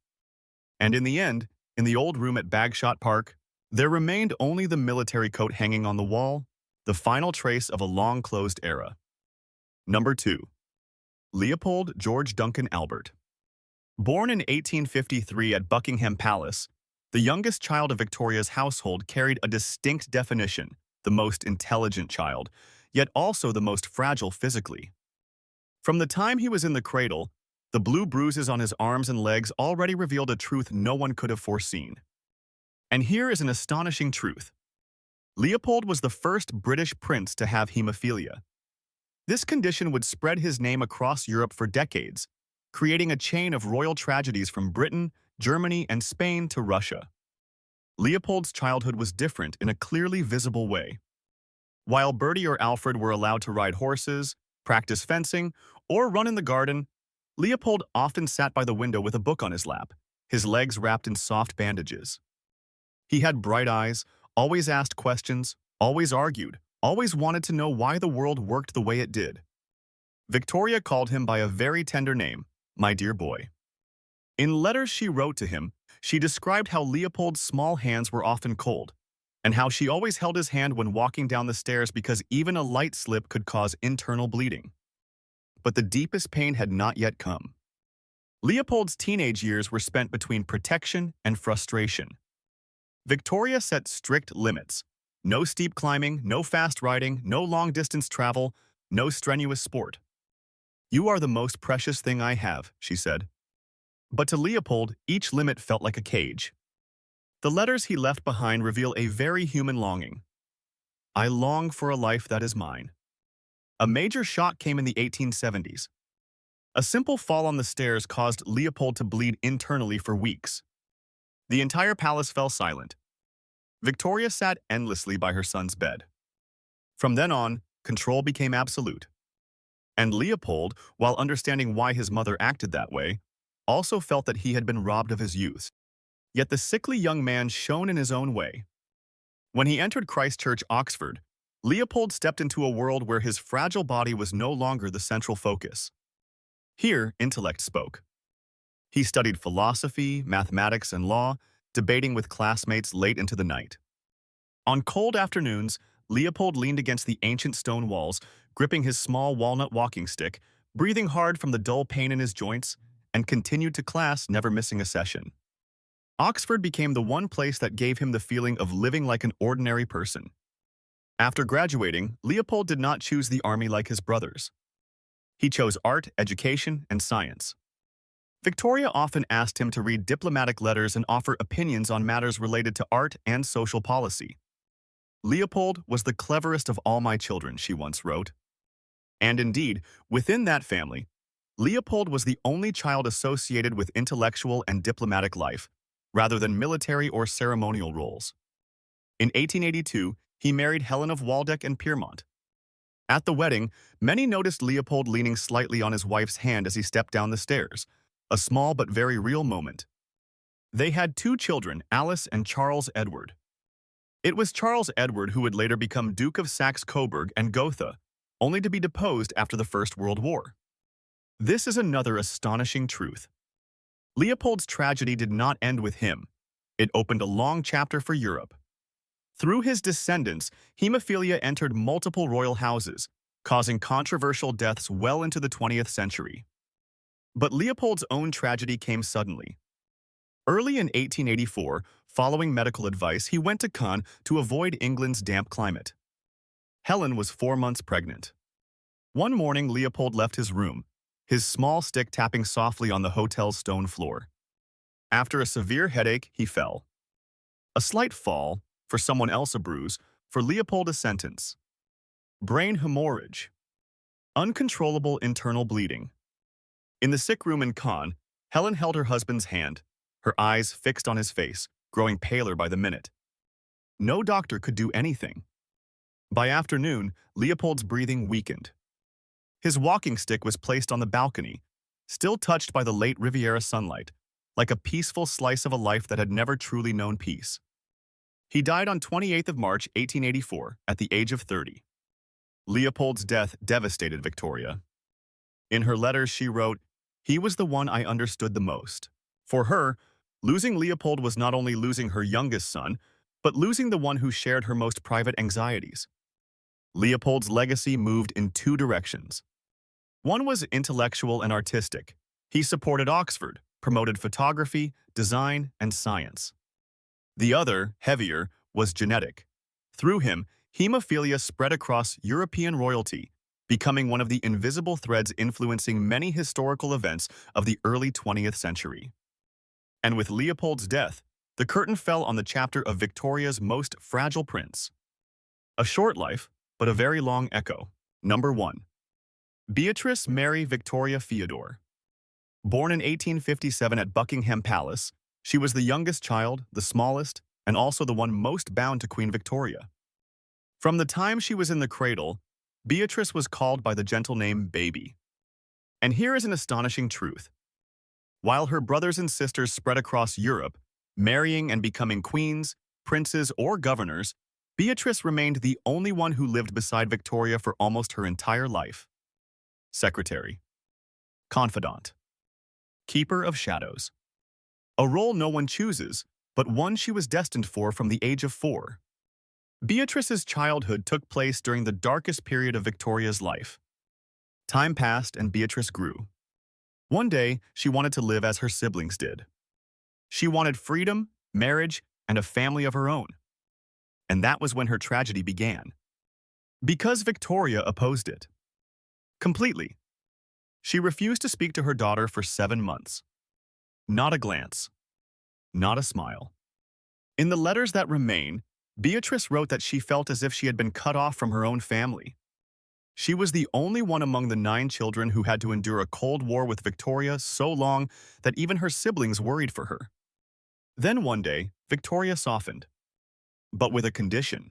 And in the end, in the old room at Bagshot Park, there remained only the military coat hanging on the wall, the final trace of a long-closed era. Number 2. Leopold George Duncan Albert. Born in 1853 at Buckingham Palace, the youngest child of Victoria's household carried a distinct definition: the most intelligent child, yet also the most fragile physically. From the time he was in the cradle, the blue bruises on his arms and legs already revealed a truth no one could have foreseen. And here is an astonishing truth. Leopold was the first British prince to have haemophilia. This condition would spread his name across Europe for decades, creating a chain of royal tragedies from Britain, Germany, and Spain to Russia. Leopold's childhood was different in a clearly visible way. While Bertie or Alfred were allowed to ride horses, practice fencing, or run in the garden, Leopold often sat by the window with a book on his lap, his legs wrapped in soft bandages. He had bright eyes, always asked questions, Always argued, always wanted to know why the world worked the way it did. Victoria called him by a very tender name, my dear boy. In letters she wrote to him, she described how Leopold's small hands were often cold, and how she always held his hand when walking down the stairs because even a light slip could cause internal bleeding. But the deepest pain had not yet come. Leopold's teenage years were spent between protection and frustration. Victoria set strict limits. No steep climbing, no fast riding, no long-distance travel, no strenuous sport. "You are the most precious thing I have," she said. But to Leopold, each limit felt like a cage. The letters he left behind reveal a very human longing. "I long for a life that is mine." A major shock came in the 1870s. A simple fall on the stairs caused Leopold to bleed internally for weeks. The entire palace fell silent. Victoria sat endlessly by her son's bed. From then on, control became absolute. And Leopold, while understanding why his mother acted that way, also felt that he had been robbed of his youth. Yet the sickly young man shone in his own way. When he entered Christ Church, Oxford, Leopold stepped into a world where his fragile body was no longer the central focus. Here, intellect spoke. He studied philosophy, mathematics, and law, debating with classmates late into the night. On cold afternoons, Leopold leaned against the ancient stone walls, gripping his small walnut walking stick, breathing hard from the dull pain in his joints, and continued to class, never missing a session. Oxford became the one place that gave him the feeling of living like an ordinary person. After graduating, Leopold did not choose the army like his brothers. He chose art, education, and science. Victoria often asked him to read diplomatic letters and offer opinions on matters related to art and social policy. "Leopold was the cleverest of all my children," she once wrote. And indeed, within that family, Leopold was the only child associated with intellectual and diplomatic life, rather than military or ceremonial roles. In 1882, he married Helena of Waldeck and Pyrmont. At the wedding, many noticed Leopold leaning slightly on his wife's hand as he stepped down the stairs, a small but very real moment. They had 2 children, Alice and Charles Edward. It was Charles Edward who would later become Duke of Saxe-Coburg and Gotha, only to be deposed after the First World War. This is another astonishing truth. Leopold's tragedy did not end with him. It opened a long chapter for Europe. Through his descendants, haemophilia entered multiple royal houses, causing controversial deaths well into the 20th century. But Leopold's own tragedy came suddenly. Early in 1884, following medical advice, he went to Cannes to avoid England's damp climate. Helen was 4 months pregnant. One morning, Leopold left his room, his small stick tapping softly on the hotel's stone floor. After a severe headache, he fell. A slight fall, for someone else a bruise, for Leopold a sentence. Brain hemorrhage. Uncontrollable internal bleeding. In the sick room in Cannes, Helen held her husband's hand, her eyes fixed on his face, growing paler by the minute. No doctor could do anything. By afternoon, Leopold's breathing weakened. His walking stick was placed on the balcony, still touched by the late Riviera sunlight, like a peaceful slice of a life that had never truly known peace. He died on 28th of March, 1884, at the age of 30. Leopold's death devastated Victoria. In her letters, she wrote, "He was the one I understood the most." For her, losing Leopold was not only losing her youngest son, but losing the one who shared her most private anxieties. Leopold's legacy moved in 2 directions. One was intellectual and artistic. He supported Oxford, promoted photography, design, and science. The other, heavier, was genetic. Through him, haemophilia spread across European royalty, becoming one of the invisible threads influencing many historical events of the early 20th century. And with Leopold's death, the curtain fell on the chapter of Victoria's most fragile prince. A short life, but a very long echo. Number 1. Beatrice Mary Victoria Theodore. Born in 1857 at Buckingham Palace, she was the youngest child, the smallest, and also the one most bound to Queen Victoria. From the time she was in the cradle, Beatrice was called by the gentle name Baby. And here is an astonishing truth. While her brothers and sisters spread across Europe, marrying and becoming queens, princes, or governors, Beatrice remained the only one who lived beside Victoria for almost her entire life. Secretary. Confidant. Keeper of shadows. A role no one chooses, but one she was destined for from the age of 4. Beatrice's childhood took place during the darkest period of Victoria's life. Time passed and Beatrice grew. One day, she wanted to live as her siblings did. She wanted freedom, marriage, and a family of her own. And that was when her tragedy began. Because Victoria opposed it. Completely. She refused to speak to her daughter for 7 months. Not a glance. Not a smile. In the letters that remain, Beatrice wrote that she felt as if she had been cut off from her own family. She was the only one among the 9 children who had to endure a cold war with Victoria so long that even her siblings worried for her. Then one day, Victoria softened. But with a condition.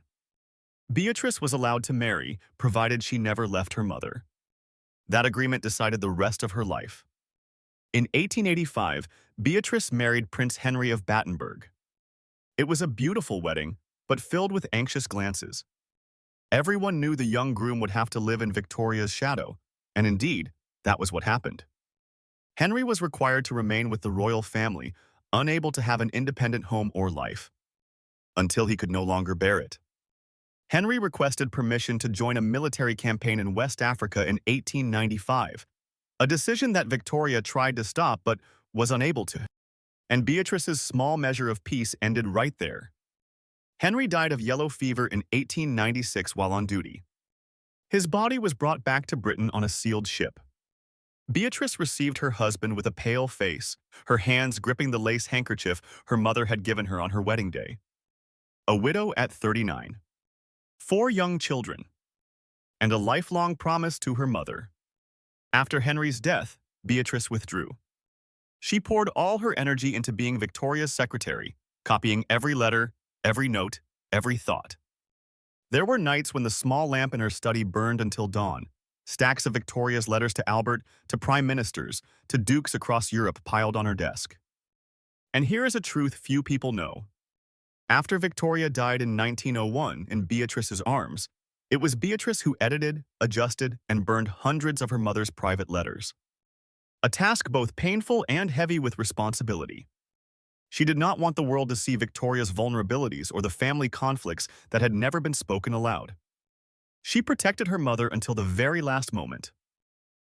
Beatrice was allowed to marry, provided she never left her mother. That agreement decided the rest of her life. In 1885, Beatrice married Prince Henry of Battenberg. It was a beautiful wedding, but filled with anxious glances. Everyone knew the young groom would have to live in Victoria's shadow, and indeed, that was what happened. Henry was required to remain with the royal family, unable to have an independent home or life, until he could no longer bear it. Henry requested permission to join a military campaign in West Africa in 1895, a decision that Victoria tried to stop but was unable to. And Beatrice's small measure of peace ended right there. Henry died of yellow fever in 1896 while on duty. His body was brought back to Britain on a sealed ship. Beatrice received her husband with a pale face, her hands gripping the lace handkerchief her mother had given her on her wedding day. A widow at 39. 4 young children. And a lifelong promise to her mother. After Henry's death, Beatrice withdrew. She poured all her energy into being Victoria's secretary, copying every letter, every note, every thought. There were nights when the small lamp in her study burned until dawn, stacks of Victoria's letters to Albert, to prime ministers, to dukes across Europe piled on her desk. And here is a truth few people know. After Victoria died in 1901 in Beatrice's arms, it was Beatrice who edited, adjusted, and burned hundreds of her mother's private letters. A task both painful and heavy with responsibility. She did not want the world to see Victoria's vulnerabilities or the family conflicts that had never been spoken aloud. She protected her mother until the very last moment.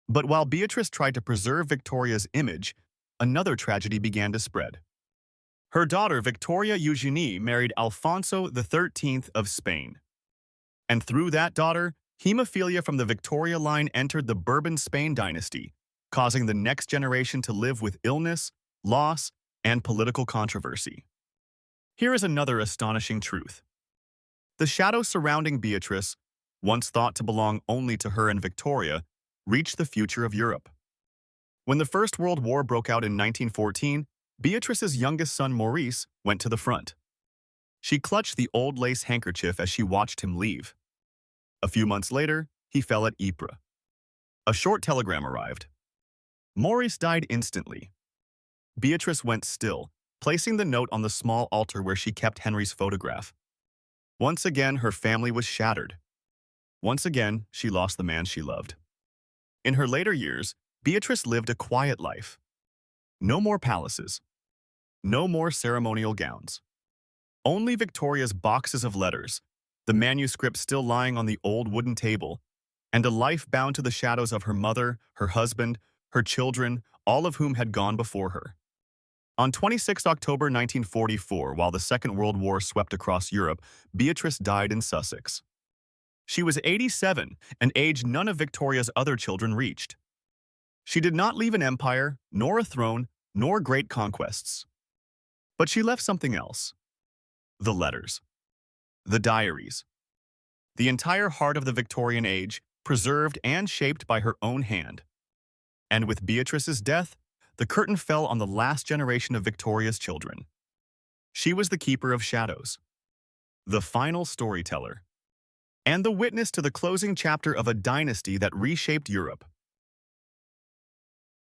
But while Beatrice tried to preserve Victoria's image, another tragedy began to spread. Her daughter Victoria Eugenie married Alfonso XIII of Spain. And through that daughter, haemophilia from the Victoria line entered the Bourbon-Spain dynasty, causing the next generation to live with illness, loss, and political controversy. Here is another astonishing truth. The shadow surrounding Beatrice, once thought to belong only to her and Victoria, reached the future of Europe. When the First World War broke out in 1914, Beatrice's youngest son Maurice went to the front. She clutched the old lace handkerchief as she watched him leave. A few months later, he fell at Ypres. A short telegram arrived. Maurice died instantly. Beatrice went still, placing the note on the small altar where she kept Henry's photograph. Once again, her family was shattered. Once again, she lost the man she loved. In her later years, Beatrice lived a quiet life. No more palaces. No more ceremonial gowns. Only Victoria's boxes of letters, the manuscript still lying on the old wooden table, and a life bound to the shadows of her mother, her husband, her children, all of whom had gone before her. On 26 October 1944, while the Second World War swept across Europe, Beatrice died in Sussex. She was 87, an age none of Victoria's other children reached. She did not leave an empire, nor a throne, nor great conquests. But she left something else. The letters. The diaries. The entire heart of the Victorian age, preserved and shaped by her own hand. And with Beatrice's death, the curtain fell on the last generation of Victoria's children. She was the keeper of shadows, the final storyteller, and the witness to the closing chapter of a dynasty that reshaped Europe.